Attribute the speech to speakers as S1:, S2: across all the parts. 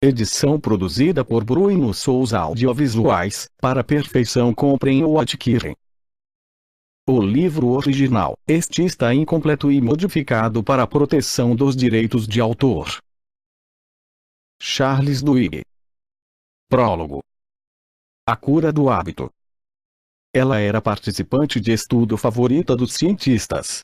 S1: Edição produzida por Bruno Souza Audiovisuais. Para perfeição, comprem ou adquirem o livro original. Este está incompleto e modificado para a proteção dos direitos de autor. Charles Duhigg. Prólogo. A cura do hábito. Ela era participante de estudo favorita dos cientistas.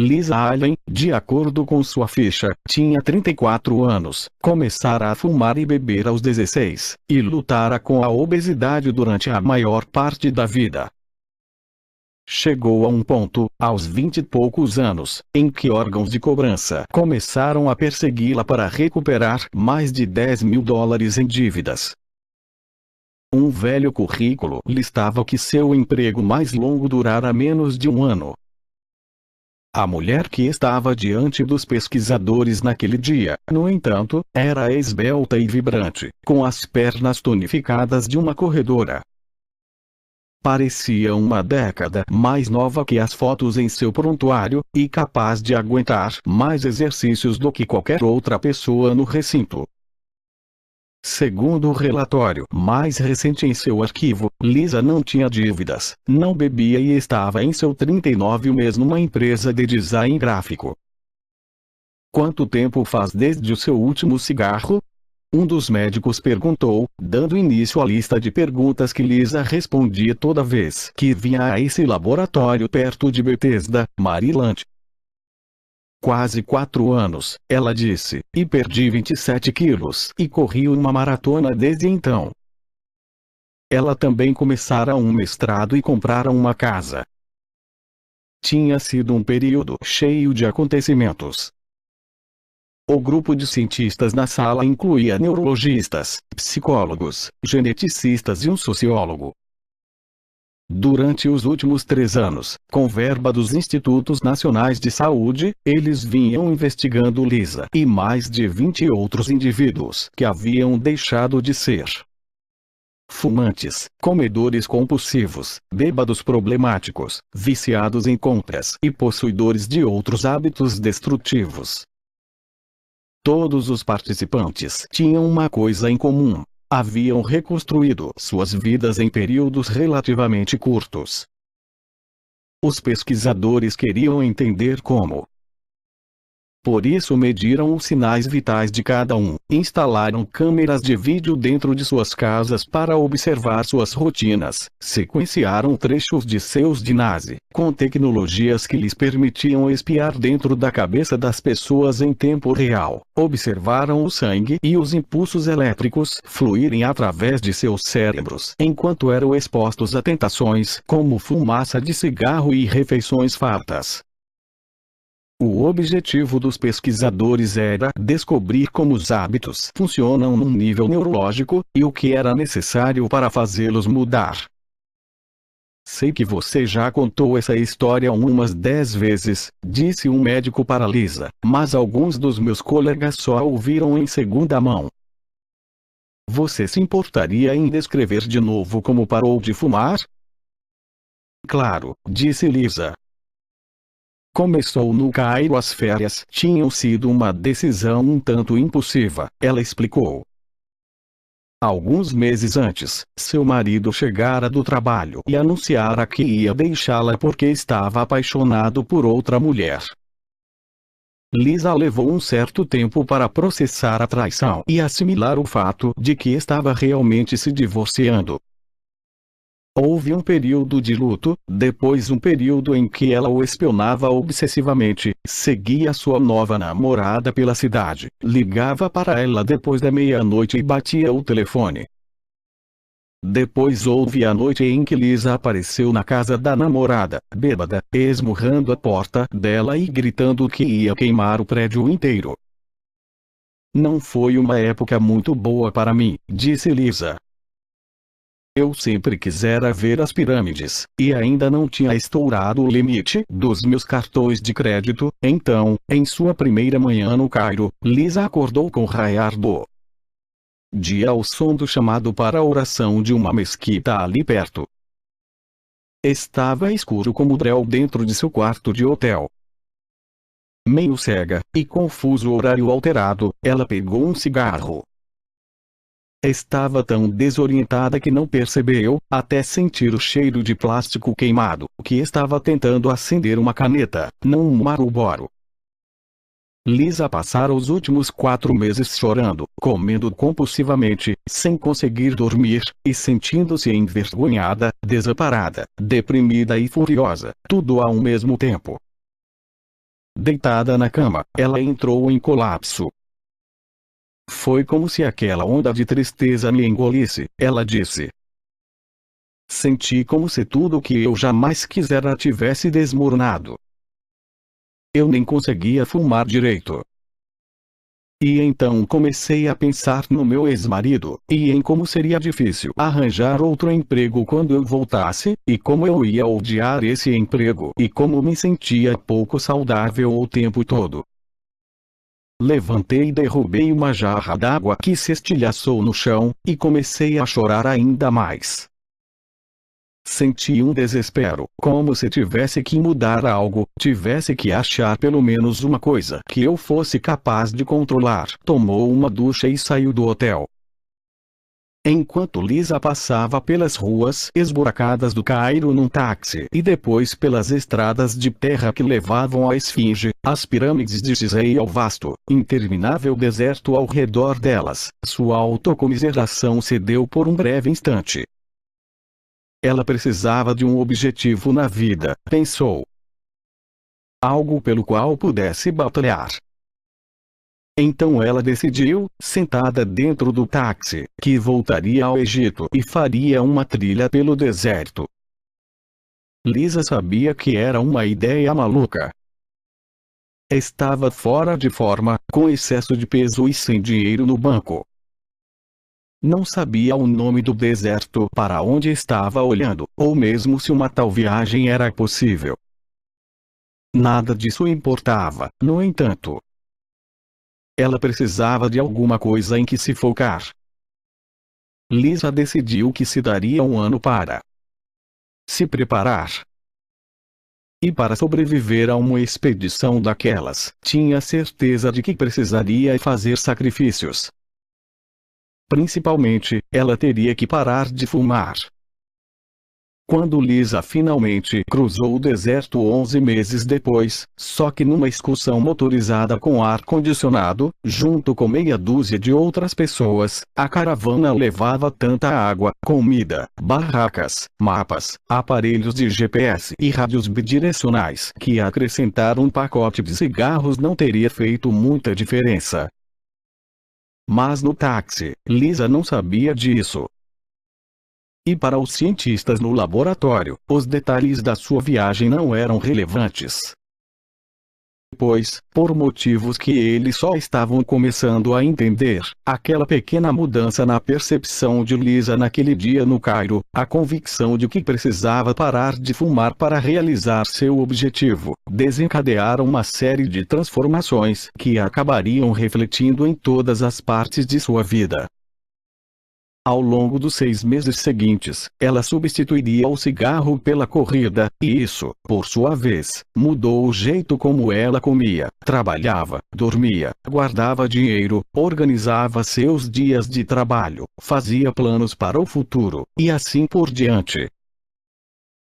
S1: Lisa Allen, de acordo com sua ficha, tinha 34 anos, começara a fumar e beber aos 16, e lutara com a obesidade durante a maior parte da vida. Chegou a um ponto, aos 20 e poucos anos, em que órgãos de cobrança começaram a persegui-la para recuperar mais de $10.000 em dívidas. Um velho currículo listava que seu emprego mais longo durara menos de um ano. A mulher que estava diante dos pesquisadores naquele dia, no entanto, era esbelta e vibrante, com as pernas tonificadas de uma corredora. Parecia uma década mais nova que as fotos em seu prontuário, e capaz de aguentar mais exercícios do que qualquer outra pessoa no recinto. Segundo o relatório mais recente em seu arquivo, Lisa não tinha dívidas, não bebia e estava em seu 39º mês numa empresa de design gráfico. Quanto tempo faz desde o seu último cigarro? Um dos médicos perguntou, dando início à lista de perguntas que Lisa respondia toda vez que vinha a esse laboratório perto de Bethesda, Maryland. Quase 4 anos, ela disse, e perdi 27 quilos e corri uma maratona desde então. Ela também começara um mestrado e comprara uma casa. Tinha sido um período cheio de acontecimentos. O grupo de cientistas na sala incluía neurologistas, psicólogos, geneticistas e um sociólogo. Durante os últimos 3 anos, com verba dos Institutos Nacionais de Saúde, eles vinham investigando Lisa e mais de 20 outros indivíduos que haviam deixado de ser fumantes, comedores compulsivos, bêbados problemáticos, viciados em compras e possuidores de outros hábitos destrutivos. Todos os participantes tinham uma coisa em comum. Haviam reconstruído suas vidas em períodos relativamente curtos. Os pesquisadores queriam entender como. Por isso mediram os sinais vitais de cada um, instalaram câmeras de vídeo dentro de suas casas para observar suas rotinas, sequenciaram trechos de seus DNAs, com tecnologias que lhes permitiam espiar dentro da cabeça das pessoas em tempo real, observaram o sangue e os impulsos elétricos fluírem através de seus cérebros enquanto eram expostos a tentações como fumaça de cigarro e refeições fartas. O objetivo dos pesquisadores era descobrir como os hábitos funcionam num nível neurológico, e o que era necessário para fazê-los mudar. Sei que você já contou essa história umas 10 vezes, disse um médico para Lisa, mas alguns dos meus colegas só a ouviram em segunda mão. Você se importaria em descrever de novo como parou de fumar? Claro, disse Lisa. Começou no Cairo. As férias tinham sido uma decisão um tanto impulsiva, ela explicou. Alguns meses antes, seu marido chegara do trabalho e anunciara que ia deixá-la porque estava apaixonado por outra mulher. Lisa levou um certo tempo para processar a traição e assimilar o fato de que estava realmente se divorciando. Houve um período de luto, depois um período em que ela o espionava obsessivamente, seguia sua nova namorada pela cidade, ligava para ela depois da meia-noite e batia o telefone. Depois houve a noite em que Lisa apareceu na casa da namorada, bêbada, esmurrando a porta dela e gritando que ia queimar o prédio inteiro. Não foi uma época muito boa para mim, disse Lisa. Eu sempre quisera ver as pirâmides, e ainda não tinha estourado o limite dos meus cartões de crédito. Então, em sua primeira manhã no Cairo, Lisa acordou com o raiar do dia ao som do chamado para a oração de uma mesquita ali perto. Estava escuro como breu dentro de seu quarto de hotel. meio cega, e com o fuso horário alterado, ela pegou um cigarro. Estava tão desorientada que não percebeu, até sentir o cheiro de plástico queimado, que estava tentando acender uma caneta, não um Marlboro. Lisa passara os últimos 4 meses chorando, comendo compulsivamente, sem conseguir dormir, e sentindo-se envergonhada, desamparada, deprimida e furiosa, tudo ao mesmo tempo. Deitada na cama, ela entrou em colapso. Foi como se aquela onda de tristeza me engolisse, ela disse. Senti como se tudo o que eu jamais quisera tivesse desmoronado. Eu nem conseguia fumar direito. E então comecei a pensar no meu ex-marido, e em como seria difícil arranjar outro emprego quando eu voltasse, e como eu ia odiar esse emprego, e como me sentia pouco saudável o tempo todo. Levantei e derrubei uma jarra d'água que se estilhaçou no chão, e comecei a chorar ainda mais. Senti um desespero, como se tivesse que mudar algo, tivesse que achar pelo menos uma coisa que eu fosse capaz de controlar. Tomou uma ducha e saiu do hotel. Enquanto Lisa passava pelas ruas esburacadas do Cairo num táxi e depois pelas estradas de terra que levavam à Esfinge, às pirâmides de Gizé e ao vasto, interminável deserto ao redor delas, sua autocomiseração cedeu por um breve instante. Ela precisava de um objetivo na vida, pensou. Algo pelo qual pudesse batalhar. Então ela decidiu, sentada dentro do táxi, que voltaria ao Egito e faria uma trilha pelo deserto. Lisa sabia que era uma ideia maluca. Estava fora de forma, com excesso de peso e sem dinheiro no banco. Não sabia o nome do deserto para onde estava olhando, ou mesmo se uma tal viagem era possível. Nada disso importava, no entanto. Ela precisava de alguma coisa em que se focar. Lisa decidiu que se daria um ano para se preparar. E para sobreviver a uma expedição daquelas, tinha certeza de que precisaria fazer sacrifícios. Principalmente, ela teria que parar de fumar. Quando Lisa finalmente cruzou o deserto 11 meses depois, só que numa excursão motorizada com ar-condicionado, junto com meia dúzia de outras pessoas, a caravana levava tanta água, comida, barracas, mapas, aparelhos de GPS e rádios bidirecionais que acrescentar um pacote de cigarros não teria feito muita diferença. Mas no táxi, Lisa não sabia disso. E para os cientistas no laboratório, os detalhes da sua viagem não eram relevantes. Pois, por motivos que eles só estavam começando a entender, aquela pequena mudança na percepção de Lisa naquele dia no Cairo, a convicção de que precisava parar de fumar para realizar seu objetivo, desencadearam uma série de transformações que acabariam refletindo em todas as partes de sua vida. Ao longo dos 6 meses seguintes, ela substituiria o cigarro pela corrida, e isso, por sua vez, mudou o jeito como ela comia, trabalhava, dormia, guardava dinheiro, organizava seus dias de trabalho, fazia planos para o futuro, e assim por diante.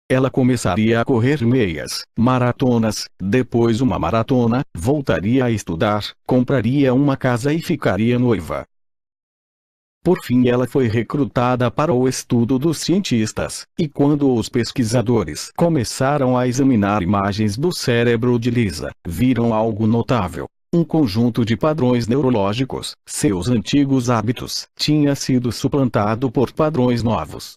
S1: Ela começaria a correr meias, maratonas, depois uma maratona, voltaria a estudar, compraria uma casa e ficaria noiva. Por fim ela foi recrutada para o estudo dos cientistas, e quando os pesquisadores começaram a examinar imagens do cérebro de Lisa, viram algo notável. Um conjunto de padrões neurológicos, seus antigos hábitos, tinha sido suplantado por padrões novos.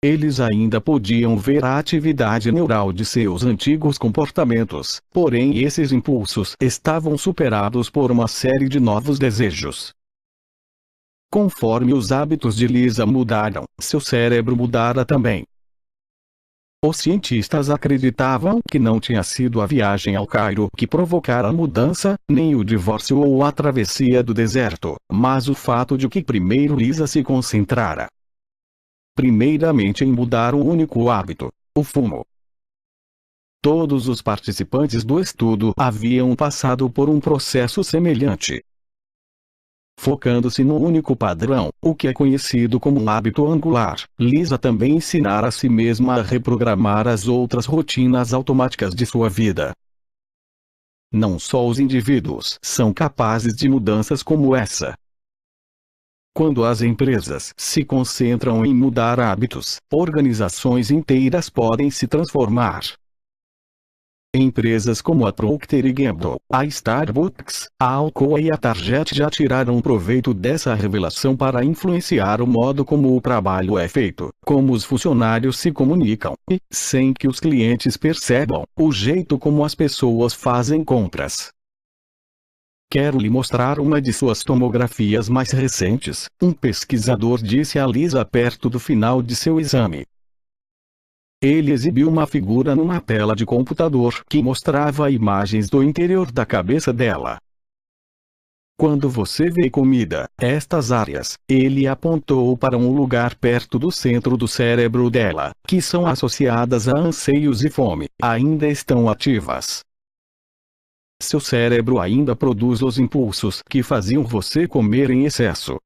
S1: Eles ainda podiam ver a atividade neural de seus antigos comportamentos, porém esses impulsos estavam superados por uma série de novos desejos. Conforme os hábitos de Lisa mudaram, seu cérebro mudara também. Os cientistas acreditavam que não tinha sido a viagem ao Cairo que provocara a mudança, nem o divórcio ou a travessia do deserto, mas o fato de que primeiro Lisa se concentrara primeiramente em mudar um único hábito, o fumo. Todos os participantes do estudo haviam passado por um processo semelhante. Focando-se no único padrão, o que é conhecido como um hábito angular, Lisa também ensinara a si mesma a reprogramar as outras rotinas automáticas de sua vida. Não só os indivíduos são capazes de mudanças como essa. Quando as empresas se concentram em mudar hábitos, organizações inteiras podem se transformar. Empresas como a Procter & Gamble, a Starbucks, a Alcoa e a Target já tiraram proveito dessa revelação para influenciar o modo como o trabalho é feito, como os funcionários se comunicam e, sem que os clientes percebam, o jeito como as pessoas fazem compras. Quero lhe mostrar uma de suas tomografias mais recentes, um pesquisador disse a Lisa perto do final de seu exame. Ele exibiu uma figura numa tela de computador que mostrava imagens do interior da cabeça dela. Quando você vê comida, estas áreas, ele apontou para um lugar perto do centro do cérebro dela, que são associadas a anseios e fome, ainda estão ativas. Seu cérebro ainda produz os impulsos que faziam você comer em excesso.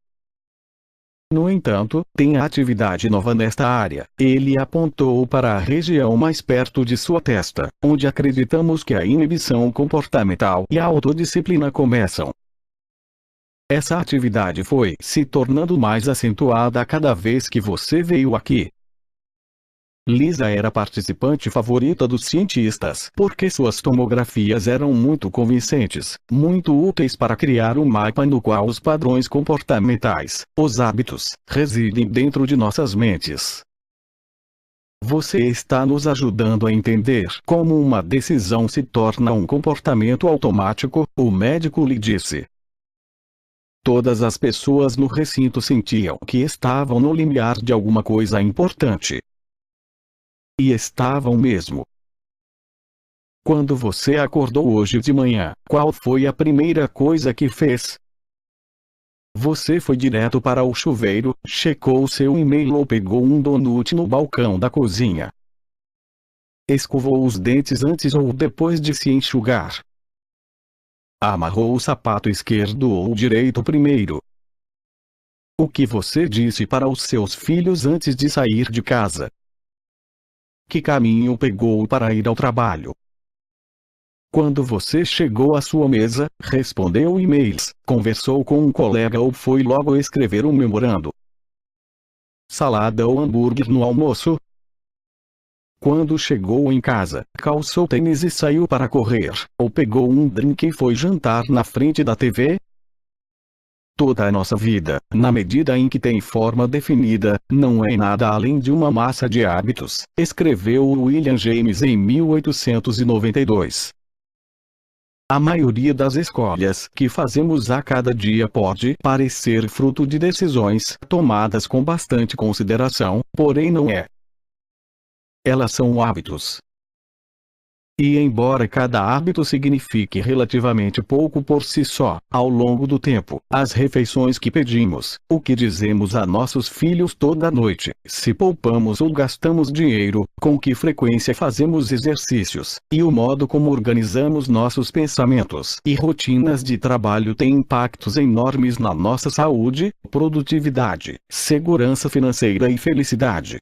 S1: No entanto, tem atividade nova nesta área. Ele apontou para a região mais perto de sua testa, onde acreditamos que a inibição comportamental e a autodisciplina começam. Essa atividade foi se tornando mais acentuada a cada vez que você veio aqui. Lisa era a participante favorita dos cientistas porque suas tomografias eram muito convincentes, muito úteis para criar um mapa no qual os padrões comportamentais, os hábitos, residem dentro de nossas mentes. Você está nos ajudando a entender como uma decisão se torna um comportamento automático, o médico lhe disse. Todas as pessoas no recinto sentiam que estavam no limiar de alguma coisa importante. E estavam mesmo. Quando você acordou hoje de manhã, qual foi a primeira coisa que fez? Você foi direto para o chuveiro, checou seu e-mail ou pegou um donut no balcão da cozinha? Escovou os dentes antes ou depois de se enxugar? Amarrou o sapato esquerdo ou direito primeiro? O que você disse para os seus filhos antes de sair de casa? Que caminho pegou para ir ao trabalho? Quando você chegou à sua mesa, respondeu e-mails, conversou com um colega ou foi logo escrever um memorando? Salada ou hambúrguer no almoço? Quando chegou em casa, calçou tênis e saiu para correr, ou pegou um drink e foi jantar na frente da TV? Toda a nossa vida, na medida em que tem forma definida, não é nada além de uma massa de hábitos, escreveu William James em 1892. A maioria das escolhas que fazemos a cada dia pode parecer fruto de decisões tomadas com bastante consideração, porém não é. Elas são hábitos. E embora cada hábito signifique relativamente pouco por si só, ao longo do tempo, as refeições que pedimos, o que dizemos a nossos filhos toda noite, se poupamos ou gastamos dinheiro, com que frequência fazemos exercícios, e o modo como organizamos nossos pensamentos e rotinas de trabalho têm impactos enormes na nossa saúde, produtividade, segurança financeira e felicidade.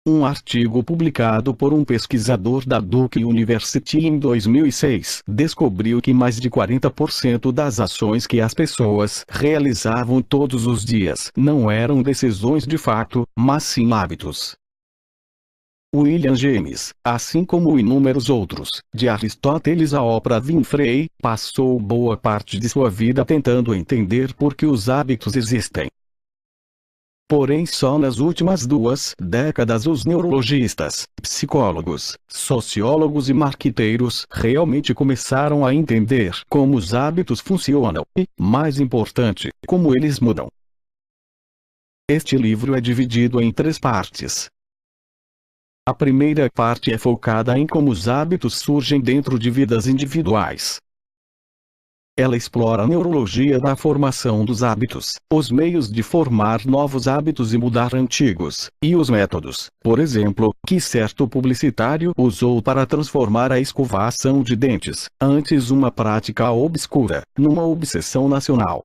S1: Um artigo publicado por um pesquisador da Duke University em 2006 descobriu que mais de 40% das ações que as pessoas realizavam todos os dias não eram decisões de fato, mas sim hábitos. William James, assim como inúmeros outros, de Aristóteles a Oprah Winfrey, passou boa parte de sua vida tentando entender por que os hábitos existem. Porém só nas últimas 2 décadas os neurologistas, psicólogos, sociólogos e marqueteiros realmente começaram a entender como os hábitos funcionam e, mais importante, como eles mudam. Este livro é dividido em 3 partes. A primeira parte é focada em como os hábitos surgem dentro de vidas individuais. Ela explora a neurologia da formação dos hábitos, os meios de formar novos hábitos e mudar antigos, e os métodos, por exemplo, que certo publicitário usou para transformar a escovação de dentes, antes uma prática obscura, numa obsessão nacional.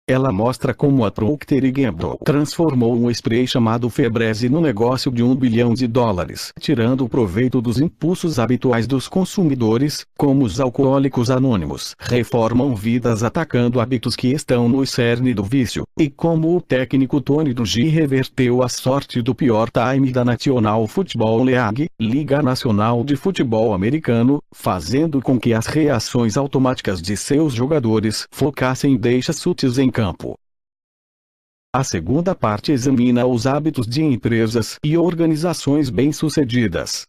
S1: Ela mostra como a Procter & Gamble transformou um spray chamado Febreze no negócio de US$ 1 bilhão, tirando proveito dos impulsos habituais dos consumidores, como os alcoólicos anônimos reformam vidas atacando hábitos que estão no cerne do vício, e como o técnico Tony Dungy reverteu a sorte do pior time da National Football League, Liga Nacional de Futebol Americano, fazendo com que as reações automáticas de seus jogadores focassem deixas sutis em campo. A segunda parte examina os hábitos de empresas e organizações bem-sucedidas.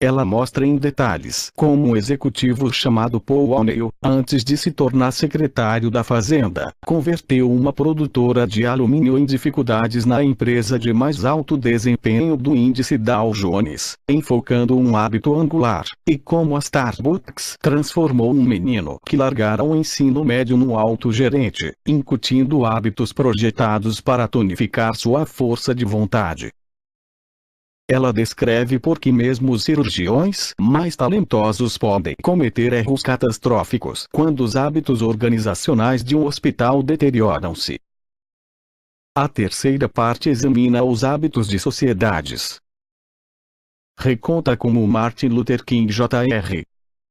S1: Ela mostra em detalhes como um executivo chamado Paul O'Neill, antes de se tornar secretário da Fazenda, converteu uma produtora de alumínio em dificuldades na empresa de mais alto desempenho do índice Dow Jones, enfocando um hábito angular, e como a Starbucks transformou um menino que largara o ensino médio no alto gerente, incutindo hábitos projetados para tonificar sua força de vontade. Ela descreve por que mesmo os cirurgiões mais talentosos podem cometer erros catastróficos quando os hábitos organizacionais de um hospital deterioram-se. A terceira parte examina os hábitos de sociedades. Reconta como Martin Luther King Jr.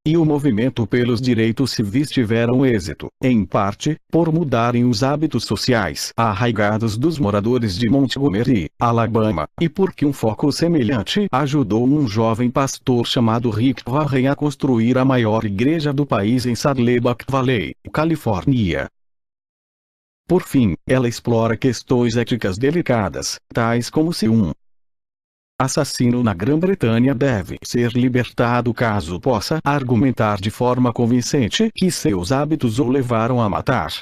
S1: e o movimento pelos direitos civis tiveram êxito, em parte, por mudarem os hábitos sociais arraigados dos moradores de Montgomery, Alabama, e porque um foco semelhante ajudou um jovem pastor chamado Rick Warren a construir a maior igreja do país em Saddleback Valley, Califórnia. Por fim, ela explora questões éticas delicadas, tais como se um assassino na Grã-Bretanha deve ser libertado caso possa argumentar de forma convincente que seus hábitos o levaram a matar.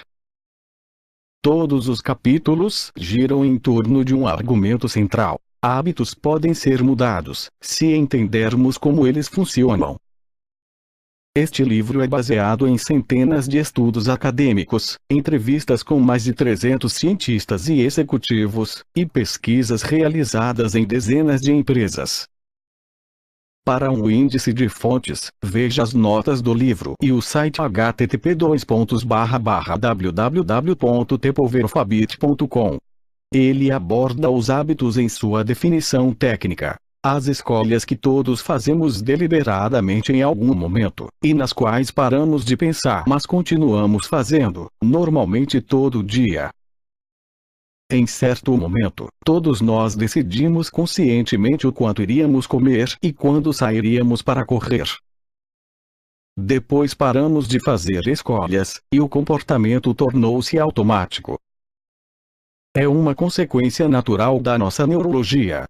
S1: Todos os capítulos giram em torno de um argumento central: hábitos podem ser mudados, se entendermos como eles funcionam. Este livro é baseado em centenas de estudos acadêmicos, entrevistas com mais de 300 cientistas e executivos, e pesquisas realizadas em dezenas de empresas. Para um índice de fontes, veja as notas do livro e o site http://www.tepolverofabit.com. Ele aborda os hábitos em sua definição técnica. As escolhas que todos fazemos deliberadamente em algum momento, e nas quais paramos de pensar mas continuamos fazendo, normalmente todo dia. Em certo momento, todos nós decidimos conscientemente o quanto iríamos comer e quando sairíamos para correr. Depois paramos de fazer escolhas, e o comportamento tornou-se automático. É uma consequência natural da nossa neurologia.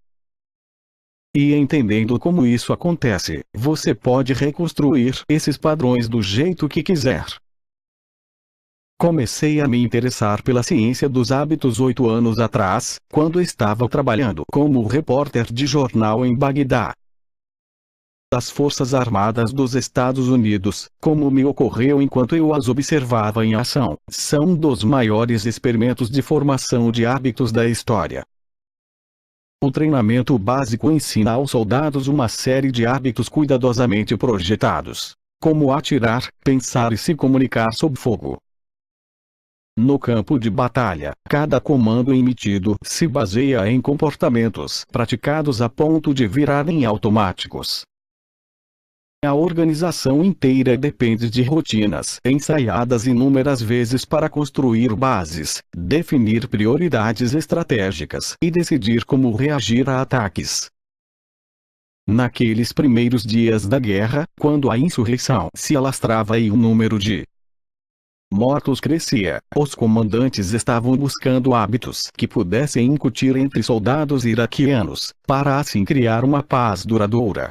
S1: E entendendo como isso acontece, você pode reconstruir esses padrões do jeito que quiser. Comecei a me interessar pela ciência dos hábitos 8 anos atrás, quando estava trabalhando como repórter de jornal em Bagdá. As Forças Armadas dos Estados Unidos, como me ocorreu enquanto eu as observava em ação, são um dos maiores experimentos de formação de hábitos da história. O treinamento básico ensina aos soldados uma série de hábitos cuidadosamente projetados, como atirar, pensar e se comunicar sob fogo. No campo de batalha, cada comando emitido se baseia em comportamentos praticados a ponto de virarem automáticos. A organização inteira depende de rotinas ensaiadas inúmeras vezes para construir bases, definir prioridades estratégicas e decidir como reagir a ataques. Naqueles primeiros dias da guerra, quando a insurreição se alastrava e o número de mortos crescia, os comandantes estavam buscando hábitos que pudessem incutir entre soldados iraquianos, para assim criar uma paz duradoura.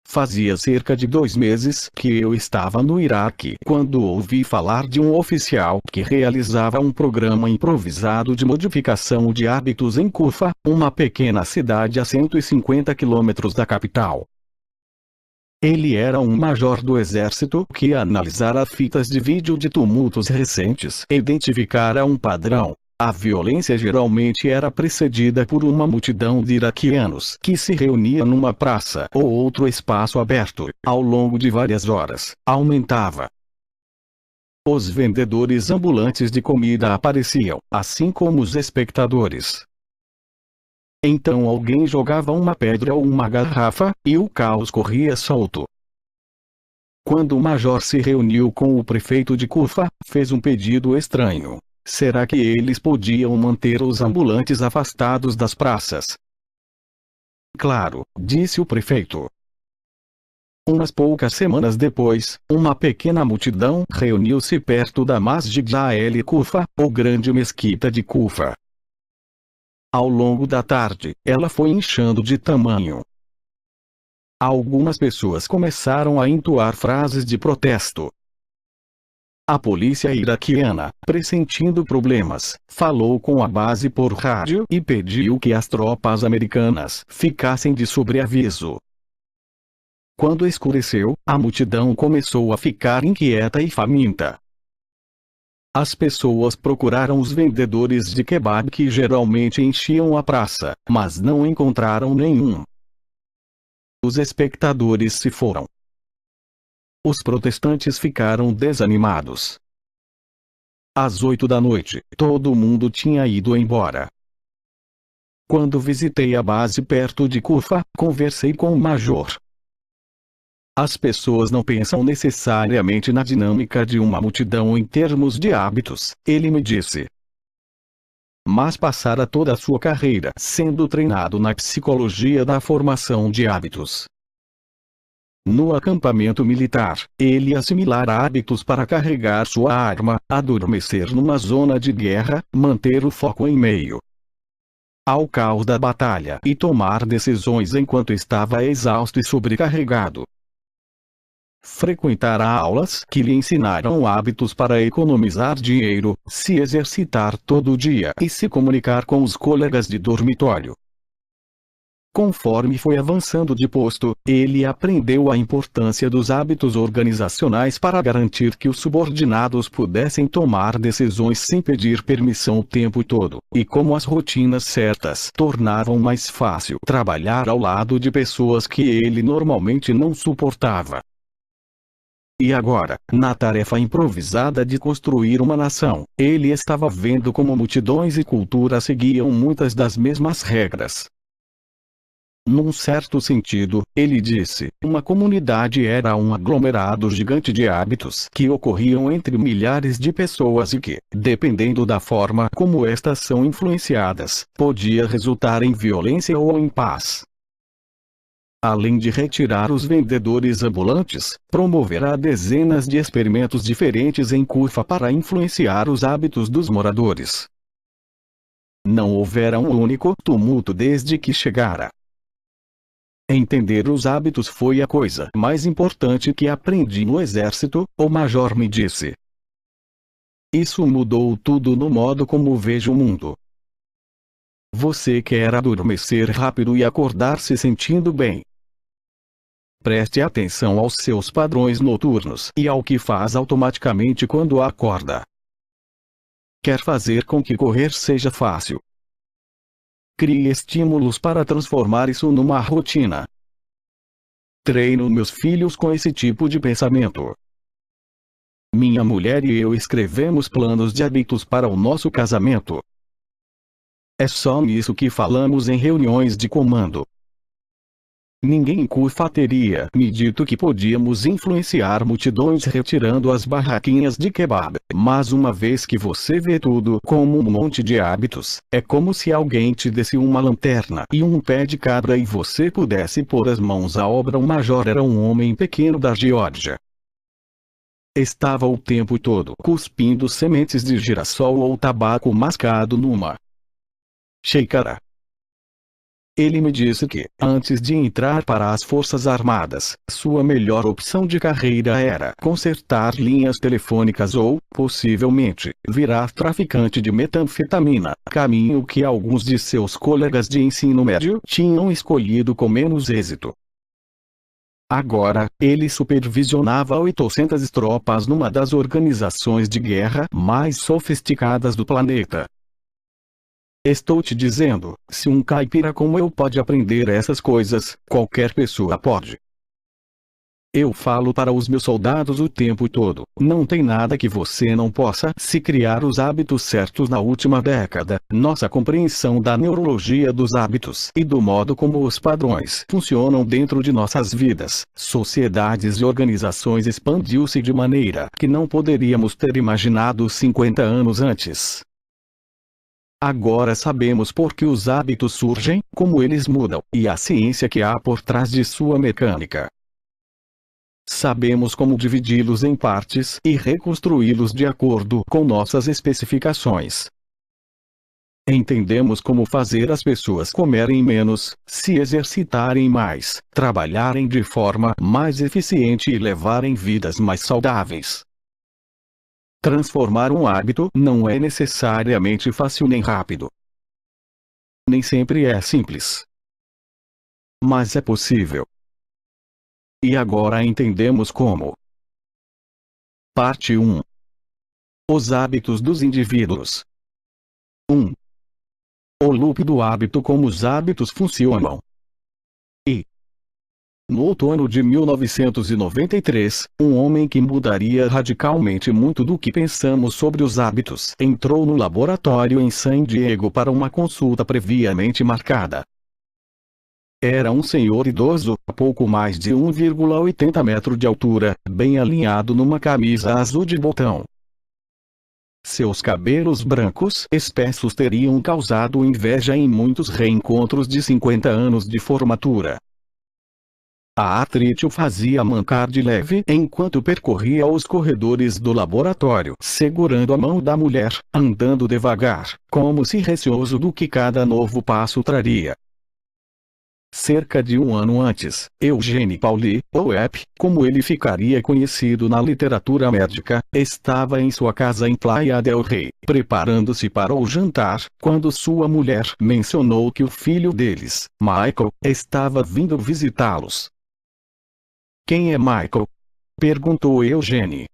S1: Fazia cerca de 2 meses que eu estava no Iraque quando ouvi falar de um oficial que realizava um programa improvisado de modificação de hábitos em Kufa, uma pequena cidade a 150 quilômetros da capital. Ele era um major do exército que analisara fitas de vídeo de tumultos recentes e identificara um padrão. A violência geralmente era precedida por uma multidão de iraquianos que se reunia numa praça ou outro espaço aberto, ao longo de várias horas. Aumentava. Os vendedores ambulantes de comida apareciam, assim como os espectadores. Então alguém jogava uma pedra ou uma garrafa, e o caos corria solto. Quando o major se reuniu com o prefeito de Kufa, fez um pedido estranho. Será que eles podiam manter os ambulantes afastados das praças? Claro, disse o prefeito. Umas poucas semanas depois, uma pequena multidão reuniu-se perto da Masjid al-Kufa, ou grande mesquita de Kufa. Ao longo da tarde, ela foi inchando de tamanho. Algumas pessoas começaram a entoar frases de protesto. A polícia iraquiana, pressentindo problemas, falou com a base por rádio e pediu que as tropas americanas ficassem de sobreaviso. Quando escureceu, a multidão começou a ficar inquieta e faminta. As pessoas procuraram os vendedores de kebab que geralmente enchiam a praça, mas não encontraram nenhum. Os espectadores se foram. Os protestantes ficaram desanimados. Às 8 da noite, todo mundo tinha ido embora. Quando visitei a base perto de Kufa, conversei com o major. As pessoas não pensam necessariamente na dinâmica de uma multidão em termos de hábitos, ele me disse. Mas passara toda a sua carreira sendo treinado na psicologia da formação de hábitos. No acampamento militar, ele assimilara hábitos para carregar sua arma, adormecer numa zona de guerra, manter o foco em meio ao caos da batalha e tomar decisões enquanto estava exausto e sobrecarregado. Frequentar aulas que lhe ensinaram hábitos para economizar dinheiro, se exercitar todo dia e se comunicar com os colegas de dormitório. Conforme foi avançando de posto, ele aprendeu a importância dos hábitos organizacionais para garantir que os subordinados pudessem tomar decisões sem pedir permissão o tempo todo, e como as rotinas certas tornavam mais fácil trabalhar ao lado de pessoas que ele normalmente não suportava. E agora, na tarefa improvisada de construir uma nação, ele estava vendo como multidões e culturas seguiam muitas das mesmas regras. Num certo sentido, ele disse, uma comunidade era um aglomerado gigante de hábitos que ocorriam entre milhares de pessoas e que, dependendo da forma como estas são influenciadas, podia resultar em violência ou em paz. Além de retirar os vendedores ambulantes, promoverá dezenas de experimentos diferentes em Kufa para influenciar os hábitos dos moradores. Não houvera um único tumulto desde que chegara. Entender os hábitos foi a coisa mais importante que aprendi no exército, o major me disse. Isso mudou tudo no modo como vejo o mundo. Você quer adormecer rápido e acordar se sentindo bem. Preste atenção aos seus padrões noturnos e ao que faz automaticamente quando acorda. Quer fazer com que correr seja fácil. Crie estímulos para transformar isso numa rotina. Treino meus filhos com esse tipo de pensamento. Minha mulher e eu escrevemos planos de hábitos para o nosso casamento. É só nisso que falamos em reuniões de comando. Ninguém em Kufa teria me dito que podíamos influenciar multidões retirando as barraquinhas de kebab, mas uma vez que você vê tudo como um monte de hábitos, é como se alguém te desse uma lanterna e um pé de cabra e você pudesse pôr as mãos à obra. O major era um homem pequeno da Geórgia. Estava o tempo todo cuspindo sementes de girassol ou tabaco mascado numa xícara. Ele me disse que, antes de entrar para as Forças Armadas, sua melhor opção de carreira era consertar linhas telefônicas ou, possivelmente, virar traficante de metanfetamina, caminho que alguns de seus colegas de ensino médio tinham escolhido com menos êxito. Agora, ele supervisionava 800 tropas numa das organizações de guerra mais sofisticadas do planeta. Estou te dizendo, se um caipira como eu pode aprender essas coisas, qualquer pessoa pode. Eu falo para os meus soldados o tempo todo, não tem nada que você não possa. Se criar os hábitos certos na última década, nossa compreensão da neurologia dos hábitos e do modo como os padrões funcionam dentro de nossas vidas, sociedades e organizações expandiu-se de maneira que não poderíamos ter imaginado 50 anos antes. Agora sabemos por que os hábitos surgem, como eles mudam, e a ciência que há por trás de sua mecânica. Sabemos como dividi-los em partes e reconstruí-los de acordo com nossas especificações. Entendemos como fazer as pessoas comerem menos, se exercitarem mais, trabalharem de forma mais eficiente e levarem vidas mais saudáveis. Transformar um hábito não é necessariamente fácil nem rápido. Nem sempre é simples. Mas é possível. E agora entendemos como. Parte 1. Os hábitos dos indivíduos. 1. O loop do hábito, como os hábitos funcionam. No outono de 1993, um homem que mudaria radicalmente muito do que pensamos sobre os hábitos entrou no laboratório em San Diego para uma consulta previamente marcada. Era um senhor idoso, pouco mais de 1,80 metros de altura, bem alinhado numa camisa azul de botão. Seus cabelos brancos espessos teriam causado inveja em muitos reencontros de 50 anos de formatura. A artrite o fazia mancar de leve enquanto percorria os corredores do laboratório, segurando a mão da mulher, andando devagar, como se receoso do que cada novo passo traria. Cerca de um ano antes, Eugene Pauli, ou EP, como ele ficaria conhecido na literatura médica, estava em sua casa em Playa del Rey, preparando-se para o jantar, quando sua mulher mencionou que o filho deles, Michael, estava vindo visitá-los. "Quem é Michael?" perguntou Eugene.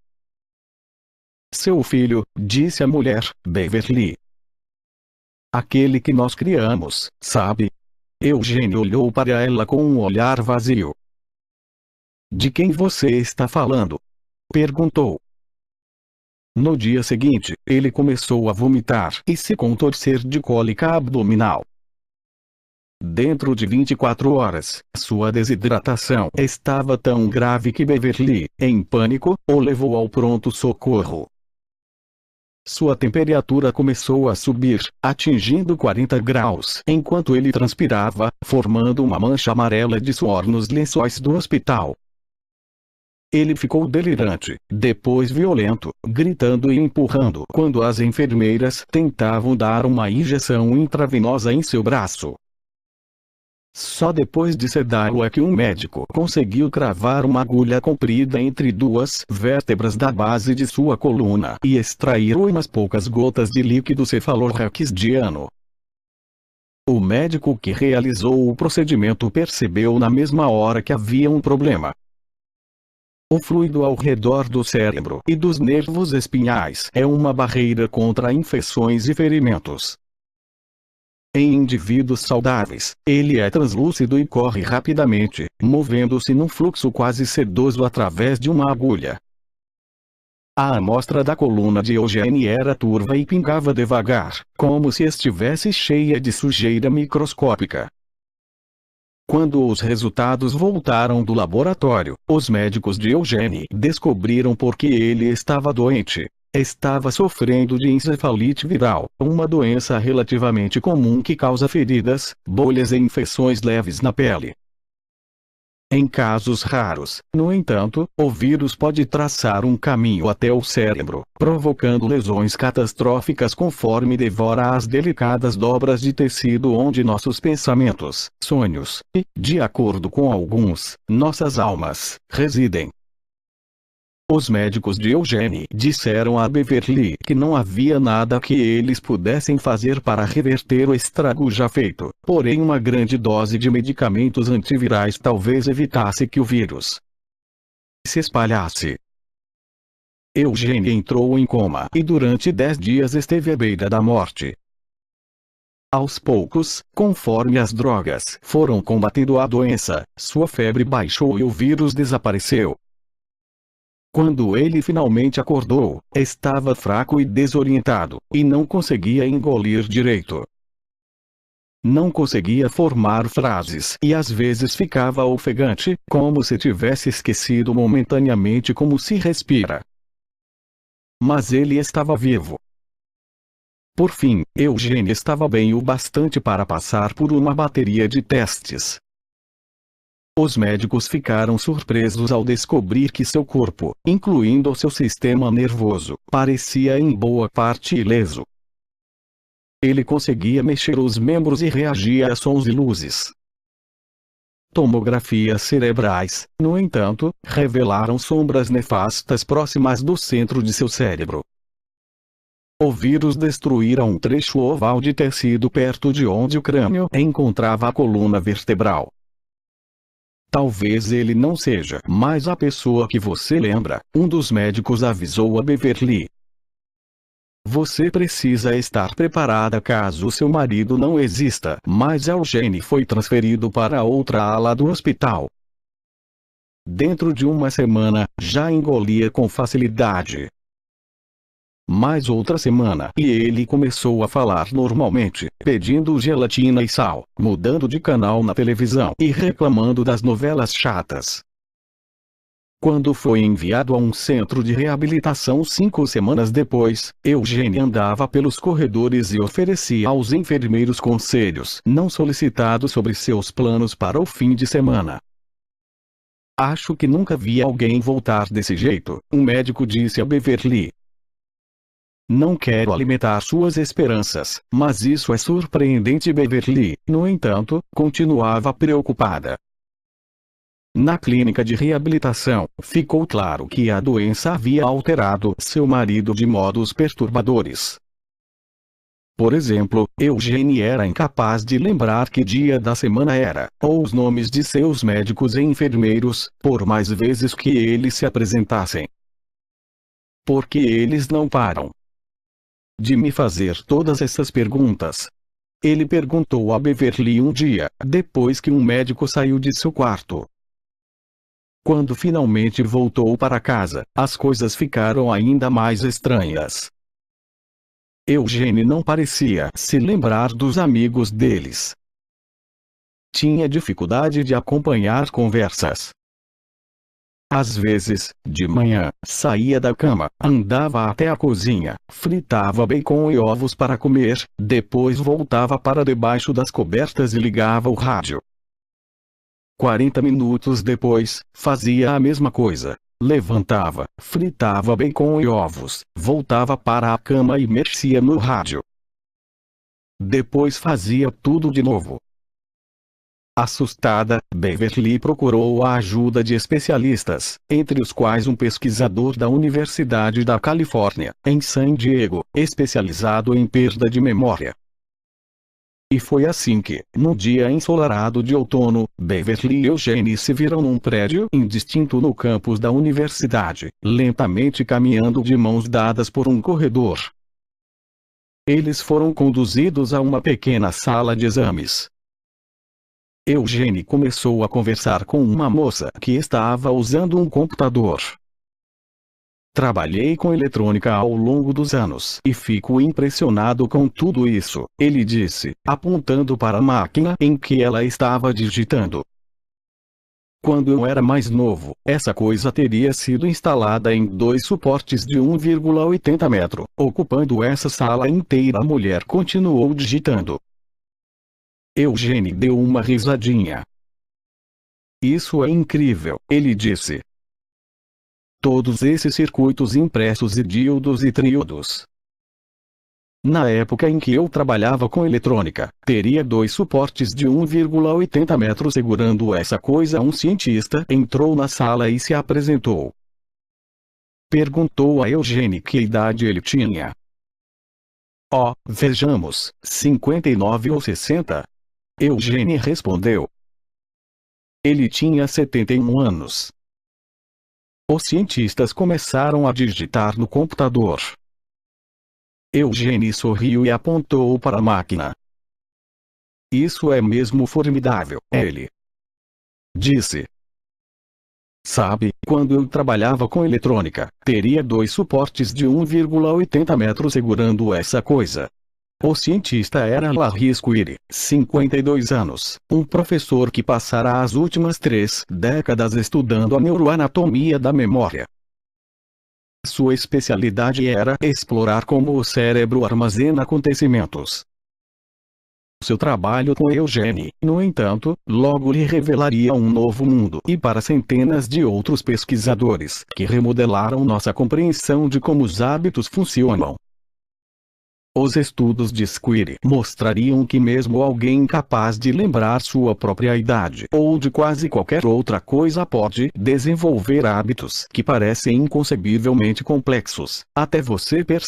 S1: "Seu filho", disse a mulher, "Beverly. Aquele que nós criamos, sabe?" Eugene olhou para ela com um olhar vazio. "De quem você está falando?" perguntou. No dia seguinte, ele começou a vomitar e se contorcer de cólica abdominal. Dentro de 24 horas, sua desidratação estava tão grave que Beverly, em pânico, o levou ao pronto-socorro. Sua temperatura começou a subir, atingindo 40 graus, enquanto ele transpirava, formando uma mancha amarela de suor nos lençóis do hospital. Ele ficou delirante, depois violento, gritando e empurrando quando as enfermeiras tentavam dar uma injeção intravenosa em seu braço. Só depois de sedá-lo é que um médico conseguiu cravar uma agulha comprida entre duas vértebras da base de sua coluna e extrair umas poucas gotas de líquido cefalorraquidiano. O médico que realizou o procedimento percebeu na mesma hora que havia um problema. O fluido ao redor do cérebro e dos nervos espinhais é uma barreira contra infecções e ferimentos. Em indivíduos saudáveis, ele é translúcido e corre rapidamente, movendo-se num fluxo quase sedoso através de uma agulha. A amostra da coluna de Eugene era turva e pingava devagar, como se estivesse cheia de sujeira microscópica. Quando os resultados voltaram do laboratório, os médicos de Eugene descobriram por que ele estava doente. Estava sofrendo de encefalite viral, uma doença relativamente comum que causa feridas, bolhas e infecções leves na pele. Em casos raros, no entanto, o vírus pode traçar um caminho até o cérebro, provocando lesões catastróficas conforme devora as delicadas dobras de tecido onde nossos pensamentos, sonhos e, de acordo com alguns, nossas almas, residem. Os médicos de Eugene disseram a Beverly que não havia nada que eles pudessem fazer para reverter o estrago já feito, porém uma grande dose de medicamentos antivirais talvez evitasse que o vírus se espalhasse. Eugene entrou em coma e durante 10 dias esteve à beira da morte. Aos poucos, conforme as drogas foram combatendo a doença, sua febre baixou e o vírus desapareceu. Quando ele finalmente acordou, estava fraco e desorientado, e não conseguia engolir direito. Não conseguia formar frases e às vezes ficava ofegante, como se tivesse esquecido momentaneamente como se respira. Mas ele estava vivo. Por fim, Eugene estava bem o bastante para passar por uma bateria de testes. Os médicos ficaram surpresos ao descobrir que seu corpo, incluindo seu sistema nervoso, parecia em boa parte ileso. Ele conseguia mexer os membros e reagia a sons e luzes. Tomografias cerebrais, no entanto, revelaram sombras nefastas próximas do centro de seu cérebro. O vírus destruíra um trecho oval de tecido perto de onde o crânio encontrava a coluna vertebral. Talvez ele não seja mais a pessoa que você lembra, um dos médicos avisou a Beverly. Você precisa estar preparada caso seu marido não exista. Mas Eugene foi transferido para outra ala do hospital. Dentro de uma semana, já engolia com facilidade. Mais outra semana e ele começou a falar normalmente, pedindo gelatina e sal, mudando de canal na televisão e reclamando das novelas chatas. Quando foi enviado a um centro de reabilitação 5 semanas depois, Eugene andava pelos corredores e oferecia aos enfermeiros conselhos não solicitados sobre seus planos para o fim de semana. Acho que nunca vi alguém voltar desse jeito, um médico disse a Beverly. Não quero alimentar suas esperanças, mas isso é surpreendente. Beverly, no entanto, continuava preocupada. Na clínica de reabilitação, ficou claro que a doença havia alterado seu marido de modos perturbadores. Por exemplo, Eugene era incapaz de lembrar que dia da semana era, ou os nomes de seus médicos e enfermeiros, por mais vezes que eles se apresentassem. Por que eles não param de me fazer todas essas perguntas? Ele perguntou a Beverly um dia, depois que um médico saiu de seu quarto. Quando finalmente voltou para casa, as coisas ficaram ainda mais estranhas. Eugene não parecia se lembrar dos amigos deles. Tinha dificuldade de acompanhar conversas. Às vezes, de manhã, saía da cama, andava até a cozinha, fritava bacon e ovos para comer, depois voltava para debaixo das cobertas e ligava o rádio. 40 minutos depois, fazia a mesma coisa. Levantava, fritava bacon e ovos, voltava para a cama e mexia no rádio. Depois fazia tudo de novo. Assustada, Beverly procurou a ajuda de especialistas, entre os quais um pesquisador da Universidade da Califórnia, em San Diego, especializado em perda de memória. E foi assim que, no dia ensolarado de outono, Beverly e Eugene se viram num prédio indistinto no campus da universidade, lentamente caminhando de mãos dadas por um corredor. Eles foram conduzidos a uma pequena sala de exames. Eugene começou a conversar com uma moça que estava usando um computador. Trabalhei com eletrônica ao longo dos anos e fico impressionado com tudo isso, ele disse, apontando para a máquina em que ela estava digitando. Quando eu era mais novo, essa coisa teria sido instalada em 2 suportes de 1,80 metro, ocupando essa sala inteira. A mulher continuou digitando. Eugene deu uma risadinha. Isso é incrível, ele disse. Todos esses circuitos impressos e díodos e tríodos. Na época em que eu trabalhava com eletrônica, teria 2 suportes de 1,80 metros segurando essa coisa. Um cientista entrou na sala e se apresentou. Perguntou a Eugênie que idade ele tinha. Oh, vejamos, 59 ou 60? Eugênie respondeu. Ele tinha 71 anos. Os cientistas começaram a digitar no computador. Eugênie sorriu e apontou para a máquina. Isso é mesmo formidável, ele disse. Sabe, quando eu trabalhava com eletrônica, teria 2 suportes de 1,80 metros segurando essa coisa. O cientista era Larry Squire, 52 anos, um professor que passara as últimas 3 décadas estudando a neuroanatomia da memória. Sua especialidade era explorar como o cérebro armazena acontecimentos. Seu trabalho com Eugênie, no entanto, logo lhe revelaria um novo mundo e para centenas de outros pesquisadores que remodelaram nossa compreensão de como os hábitos funcionam. Os estudos de Squire mostrariam que mesmo alguém incapaz de lembrar sua própria idade ou de quase qualquer outra coisa pode desenvolver hábitos que parecem inconcebivelmente complexos, até você perceber.